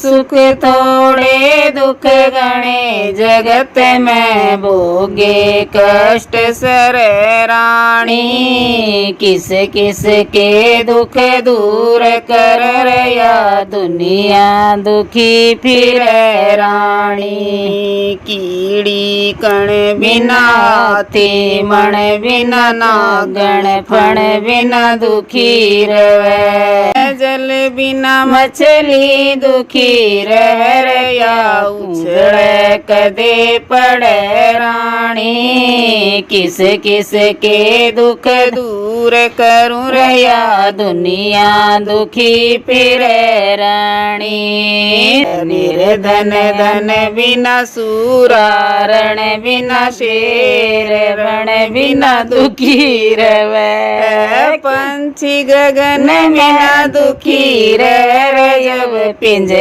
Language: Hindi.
सुख थोड़े दुख गणे जगत में भोगे कष्ट सर राणी। किस किस के दुख दूर कर रया दुनिया दुखी फिर राणी। कीड़ी कण बिना हाथी मण बिना नागण फण बिना दुखी रवे। जल बिना मछली दुखी रया उछड़े कदे पड़े राणी। किस किस के दुख दूर करूं रया दुनिया दुखी फिर राणी। निर्धन धन बिना सूरा रण बिना शेर रण बिना दुखी रवे। पंछी गगन बिना दुखी रहे जब पिंजरे